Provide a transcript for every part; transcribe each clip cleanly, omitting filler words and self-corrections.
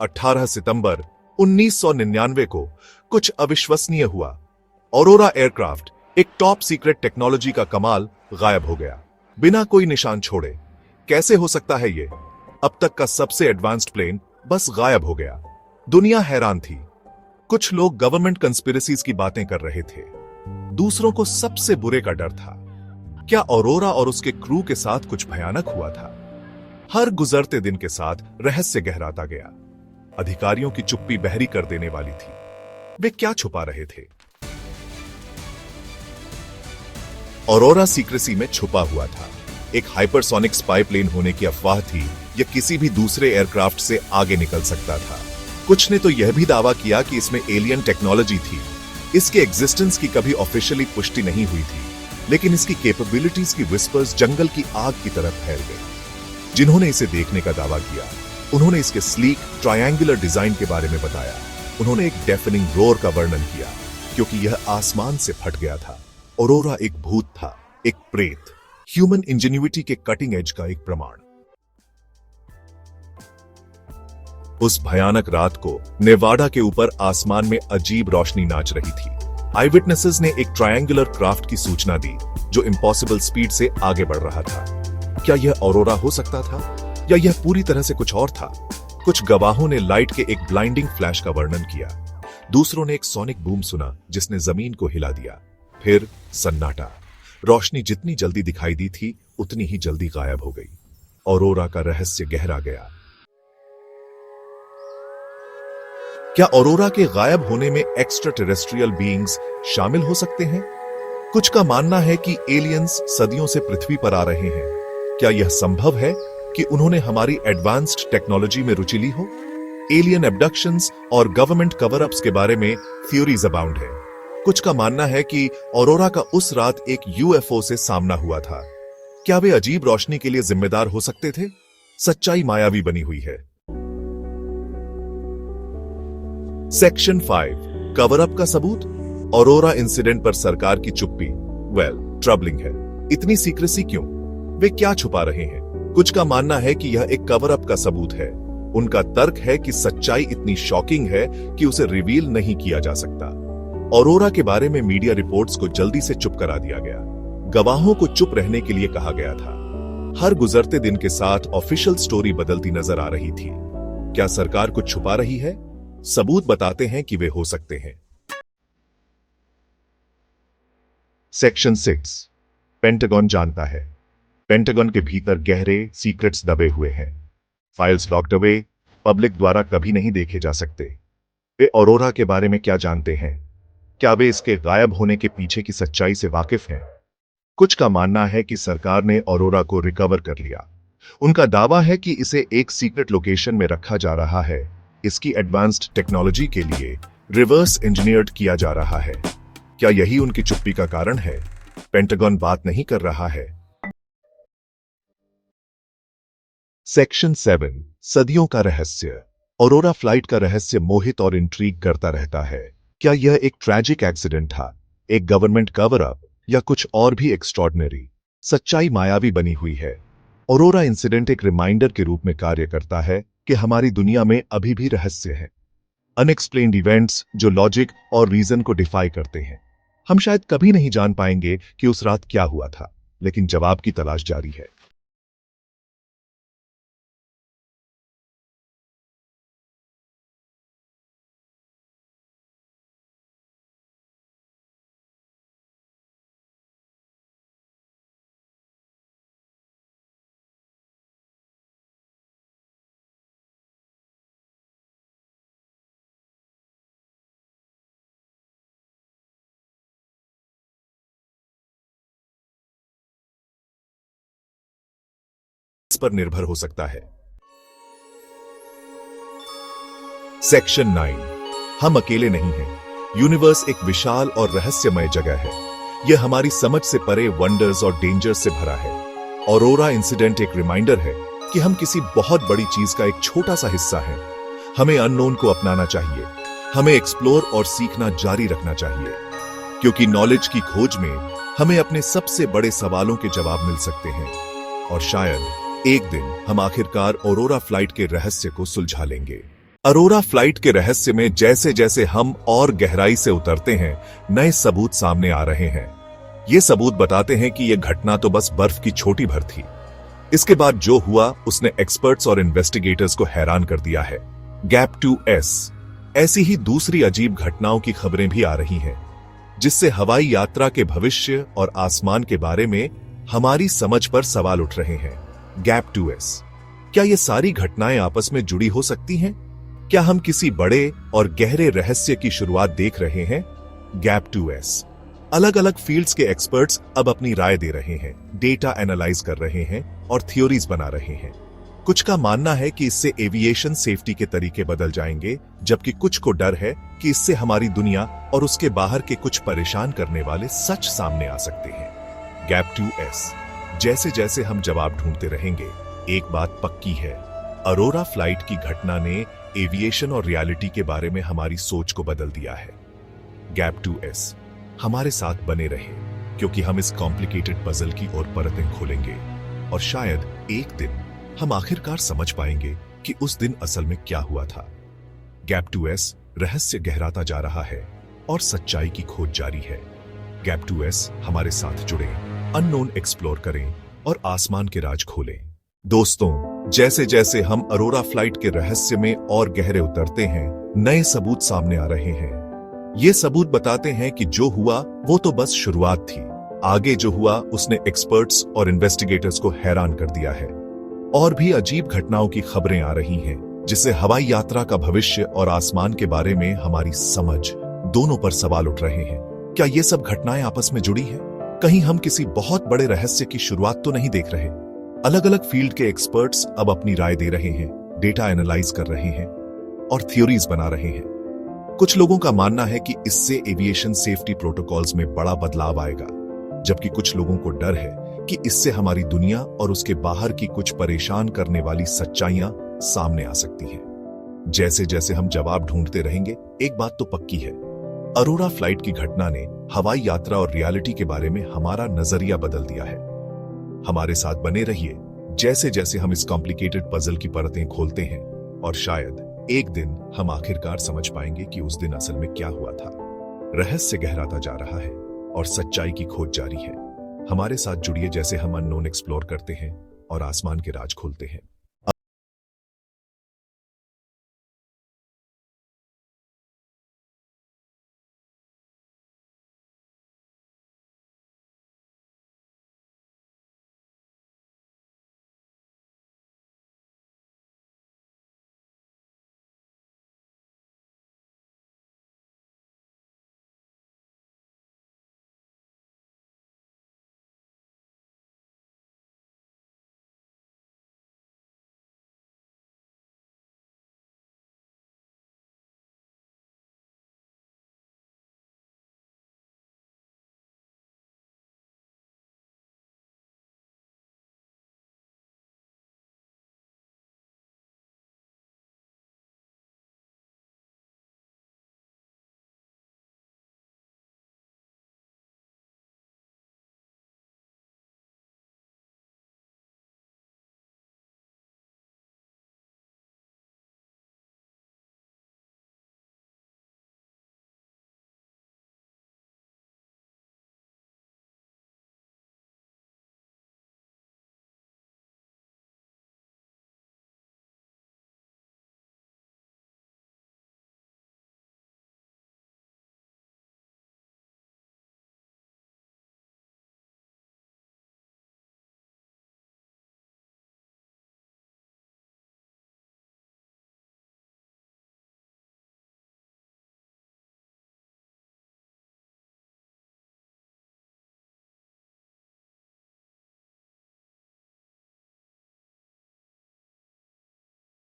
18 सितंबर 1999 को कुछ अविश्वसनीय हुआ। ऑरोरा एयरक्राफ्ट, एक टॉप सीक्रेट टेक्नोलॉजी का कमाल, गायब हो गया बिना कोई निशान छोड़े। कैसे हो सकता है ये? अब तक का सबसे एडवांस्ड प्लेन बस गायब हो गया। दुनिया हैरान थी। कुछ लोग गवर्नमेंट कंस्पिरेसीज की बातें कर रहे थे, दूसरों को सबसे बुरे का डर था। क्या ऑरोरा और उसके क्रू के साथ कुछ भयानक हुआ था? हर गुजरते दिन के साथ रहस्य गहराता गया। अधिकारियों की चुप्पी बहरी कर देने वाली थी। वे क्या छुपा रहे थे? ऑरोरा सीक्रेसी में छुपा हुआ था। एक हाइपरसोनिक स्पाई प्लेन होने की अफवाह थी, या किसी भी दूसरे एयरक्राफ्ट से आगे निकल सकता था। कुछ ने तो यह भी दावा किया कि इसमें एलियन टेक्नोलॉजी थी। इसके एग्जिस्टेंस की कभी ऑफिशियली पुष्टि नहीं हुई थी, लेकिन इसकी कैपेबिलिटीज की विस्पर्स जंगल की आग की तरह फैल गई। जिन्होंने इसे देखने का दावा किया, उन्होंने इसके स्लीक ट्रायंगुलर डिजाइन के बारे में बताया। उन्होंने एक डेफनिंग रोर का वर्णन किया, क्योंकि यह आसमान से फट गया था। ऑरोरा एक भूत था, एक प्रेत, ह्यूमन इंजेन्युइटी के कटिंग एज का एक प्रमाण। उस भयानक रात को नेवाडा के ऊपर आसमान में अजीब रोशनी नाच रही थी। आई विटनेसेस ने एक ट्रायंगुलर क्राफ्ट की सूचना दी, जो इम्पॉसिबल स्पीड से आगे बढ़ रहा था। क्या यह ऑरोरा हो सकता था, या यह पूरी तरह से कुछ और था? कुछ गवाहों ने लाइट के एक ब्लाइंडिंग फ्लैश का वर्णन किया। दूसरों ने एक सोनिक बूम सुना, जिसने जमीन को हिला दिया। फिर सन्नाटा। रोशनी जितनी जल्दी दिखाई दी थी, उतनी ही जल्दी गायब हो गई। ऑरोरा का रहस्य गहरा गया। क्या ऑरोरा के गायब होने में एक्स्ट्रा टेरेस्ट्रियल बीइंग्स शामिल हो सकते हैं? कुछ का मानना है कि एलियंस सदियों से पृथ्वी पर आ रहे हैं। क्या यह संभव है कि उन्होंने हमारी एडवांस्ड टेक्नोलॉजी में रुचि ली हो? एलियन एब्डक्शंस और गवर्नमेंट कवर अप्स के बारे में थ्योरीज अबाउंड है। कुछ का मानना है कि ऑरोरा का उस रात एक यूएफओ से सामना हुआ था। क्या वे अजीब रोशनी के लिए जिम्मेदार हो सकते थे? सच्चाई मायावी बनी हुई है। सेक्शन 5, कवर अप का सबूत। ऑरोरा इंसिडेंट पर सरकार की चुप्पी ट्रबलिंग है। इतनी सीक्रेसी क्यों? वे क्या छुपा रहे हैं? कुछ का मानना है कि यह एक कवर अप का सबूत है। उनका तर्क है कि सच्चाई इतनी शॉकिंग है कि उसे रिवील नहीं किया जा सकता। ऑरोरा के बारे में मीडिया रिपोर्ट्स को जल्दी से चुप करा दिया गया। गवाहों को चुप रहने के लिए कहा गया था। हर गुजरते दिन के साथ ऑफिशियल स्टोरी बदलती नजर आ रही थी। क्या सरकार कुछ छुपा रही है? सबूत बताते हैं कि वे हो सकते हैं। सेक्शन 6, पेंटागन जानता है। पेंटागन के भीतर गहरे सीक्रेट्स दबे हुए हैं। फाइल्स लॉक्ड अवे, पब्लिक द्वारा कभी नहीं देखे जा सकते। वे ऑरोरा के बारे में क्या जानते हैं? क्या वे इसके गायब होने के पीछे की सच्चाई से वाकिफ हैं? कुछ का मानना है कि सरकार ने ऑरोरा को रिकवर कर लिया। उनका दावा है कि इसे एक सीक्रेट लोकेशन में रखा जा रहा है। इसकी एडवांस्ड टेक्नोलॉजी के लिए रिवर्स इंजीनियर्ड किया जा रहा है। क्या यही उनकी चुप्पी का कारण है? पेंटागन बात नहीं कर रहा है। सेक्शन 7, सदियों का रहस्य। ऑरोरा फ्लाइट का रहस्य मोहित और इंट्रीग करता रहता है। क्या यह एक ट्रैजिक एक्सीडेंट था, एक गवर्नमेंट कवर अप, या कुछ और भी एक्स्ट्रॉर्डिनरी? सच्चाई मायावी बनी हुई है। ऑरोरा इंसिडेंट एक रिमाइंडर के रूप में कार्य करता है कि हमारी दुनिया में अभी भी रहस्य है। अनएक्सप्लेन्ड इवेंट्स जो लॉजिक और रीजन को डिफाई करते हैं। हम शायद कभी नहीं जान पाएंगे कि उस रात क्या हुआ था, लेकिन जवाब की तलाश जारी है। इस पर निर्भर हो सकता है। सेक्शन 9, हम अकेले नहीं हैं। यूनिवर्स एक विशाल और रहस्यमय जगह है। यह हमारी समझ से परे वंडर्स और डेंजर्स से भरा है। ऑरोरा इंसिडेंट एक रिमाइंडर है कि हम किसी बहुत बड़ी चीज का एक छोटा सा हिस्सा हैं। हमें अननोन को अपनाना चाहिए। हमें एक्सप्लोर और सीखना जारी रखना चाहिए, क्योंकि नॉलेज की खोज में हमें अपने सबसे बड़े सवालों के जवाब मिल सकते हैं। और शायद एक दिन हम आखिरकार ऑरोरा फ्लाइट के रहस्य को सुलझा लेंगे। अरोरा फ्लाइट के रहस्य में जैसे जैसे हम और गहराई से उतरते हैं, नए सबूत सामने आ रहे हैं। ये सबूत बताते हैं कि यह घटना तो बस बर्फ की छोटी भर थी। इसके बाद जो हुआ उसने एक्सपर्ट्स और इन्वेस्टिगेटर्स को हैरान कर दिया है। Gap 2S। ऐसी ही दूसरी अजीब घटनाओं की खबरें भी आ रही हैं, जिससे हवाई यात्रा के भविष्य और आसमान के बारे में हमारी समझ पर सवाल उठ रहे हैं। Gap 2S। क्या ये सारी घटनाएं आपस में जुड़ी हो सकती हैं? क्या हम किसी बड़े और गहरे रहस्य की शुरुआत देख रहे हैं? Gap 2S। अलग अलग फील्ड्स के एक्सपर्ट्स अब अपनी राय दे रहे हैं, डेटा एनालाइज कर रहे हैं और थ्योरीज बना रहे हैं। कुछ का मानना है कि इससे एविएशन सेफ्टी के तरीके बदल जाएंगे, जबकि कुछ को डर है कि इससे हमारी दुनिया और उसके बाहर के कुछ परेशान करने वाले सच सामने आ सकते हैं। Gap 2S। जैसे जैसे हम जवाब ढूंढते रहेंगे, एक बात पक्की है, अरोरा फ्लाइट की घटना ने एविएशन और रियलिटी के बारे में हमारी सोच को बदल दिया है। Gap 2S। हमारे साथ बने रहे, क्योंकि हम इस कॉम्प्लिकेटेड पजल की और परतें खोलेंगे और शायद एक दिन हम आखिरकार समझ पाएंगे कि उस दिन असल में क्या हुआ था। Gap 2S। रहस्य गहराता जा रहा है और सच्चाई की खोज जारी है। Gap 2S। हमारे साथ जुड़े, अननोन एक्सप्लोर करें और आसमान के राज खोलें। दोस्तों, जैसे जैसे हम अरोरा फ्लाइट के रहस्य में और गहरे उतरते हैं, नए सबूत सामने आ रहे हैं। ये सबूत बताते हैं कि जो हुआ वो तो बस शुरुआत थी। आगे जो हुआ उसने एक्सपर्ट्स और इन्वेस्टिगेटर्स को हैरान कर दिया है। और भी अजीब घटनाओं की खबरें आ रही हैं, जिससे हवाई यात्रा का भविष्य और आसमान के बारे में हमारी समझ दोनों पर सवाल उठ रहे हैं। क्या ये सब घटनाएं आपस में जुड़ी हैं? कहीं हम किसी बहुत बड़े रहस्य की शुरुआत तो नहीं देख रहे? अलग अलग फील्ड के एक्सपर्ट्स अब अपनी राय दे रहे हैं, डेटा एनालाइज कर रहे हैं और थ्योरीज बना रहे हैं। कुछ लोगों का मानना है कि इससे एविएशन सेफ्टी प्रोटोकॉल्स में बड़ा बदलाव आएगा, जबकि कुछ लोगों को डर है कि इससे हमारी दुनिया और उसके बाहर की कुछ परेशान करने वाली सच्चाइयां सामने आ सकती हैं। जैसे जैसे हम जवाब ढूंढते रहेंगे, एक बात तो पक्की है, अरोरा फ्लाइट की घटना ने हवाई यात्रा और रियलिटी के बारे में हमारा नजरिया बदल दिया है। हमारे साथ बने रहिए, जैसे जैसे हम इस कॉम्प्लिकेटेड पजल की परतें खोलते हैं और शायद एक दिन हम आखिरकार समझ पाएंगे कि उस दिन असल में क्या हुआ था। रहस्य गहराता जा रहा है और सच्चाई की खोज जारी है। हमारे साथ जुड़िए जैसे हम अननोन एक्सप्लोर करते हैं और आसमान के राज खोलते हैं।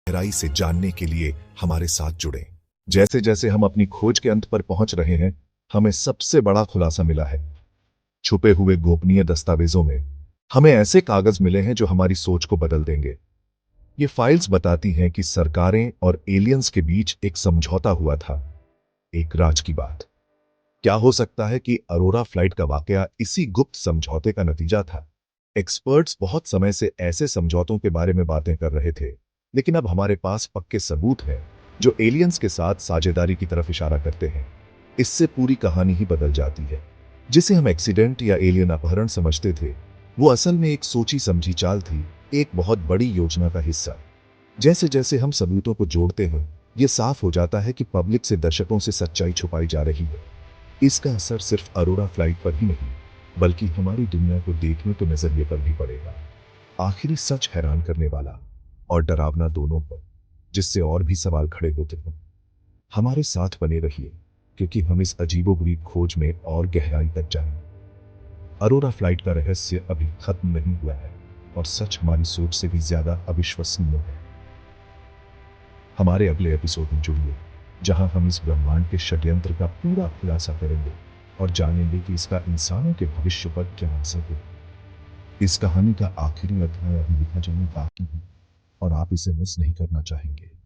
गहराई से जानने के लिए हमारे साथ जुड़ें। जैसे जैसे हम अपनी खोज के अंत पर पहुंच रहे हैं, हमें सबसे बड़ा खुलासा मिला है। छुपे हुए गोपनीय दस्तावेजों में हमें ऐसे कागज मिले हैं जो हमारी सोच को बदल देंगे। ये फाइल्स बताती हैं कि सरकारें और एलियंस के बीच एक समझौता हुआ था, एक राज की बात। क्या हो सकता है कि अरोरा फ्लाइट का वाकया इसी गुप्त समझौते का नतीजा था? एक्सपर्ट्स बहुत समय से ऐसे समझौतों के बारे में बातें कर रहे थे, लेकिन अब हमारे पास पक्के सबूत हैं जो एलियंस के साथ साझेदारी की तरफ इशारा करते हैं। इससे पूरी कहानी ही बदल जाती है। जिसे हम एक्सीडेंट या एलियन अपहरण समझते थे, वो असल में एक सोची समझी चाल थी, एक बहुत बड़ी योजना का हिस्सा। जैसे जैसे हम सबूतों को जोड़ते हैं, ये साफ हो जाता है कि पब्लिक से दशकों से सच्चाई छुपाई जा रही है। इसका असर सिर्फ अरोरा फ्लाइट पर ही नहीं, बल्कि हमारी दुनिया को देखने के नजरिए पर भी पड़ेगा। आखिरी सच हैरान करने वाला और डरावना दोनों पर, जिससे और भी सवाल खड़े होते हैं। हमारे साथ बने रहिए, क्योंकि हम इस अजीबोगरीब खोज में और गहराई तक जाएंगे। अरोरा फ्लाइट का रहस्य अभी खत्म नहीं हुआ है, और सच हमारी सोच से भी ज्यादा अविश्वसनीय है। हमारे अगले एपिसोड में जुड़िए, जहां हम इस ब्रह्मांड के षड्यंत्र का पूरा खुलासा करेंगे और जानेंगे कि इसका इंसानों के भविष्य पर क्या असर है। इस कहानी का आखिरी अध्याय अभी लिखा जाना बाकी है, और आप इसे मिस नहीं करना चाहेंगे।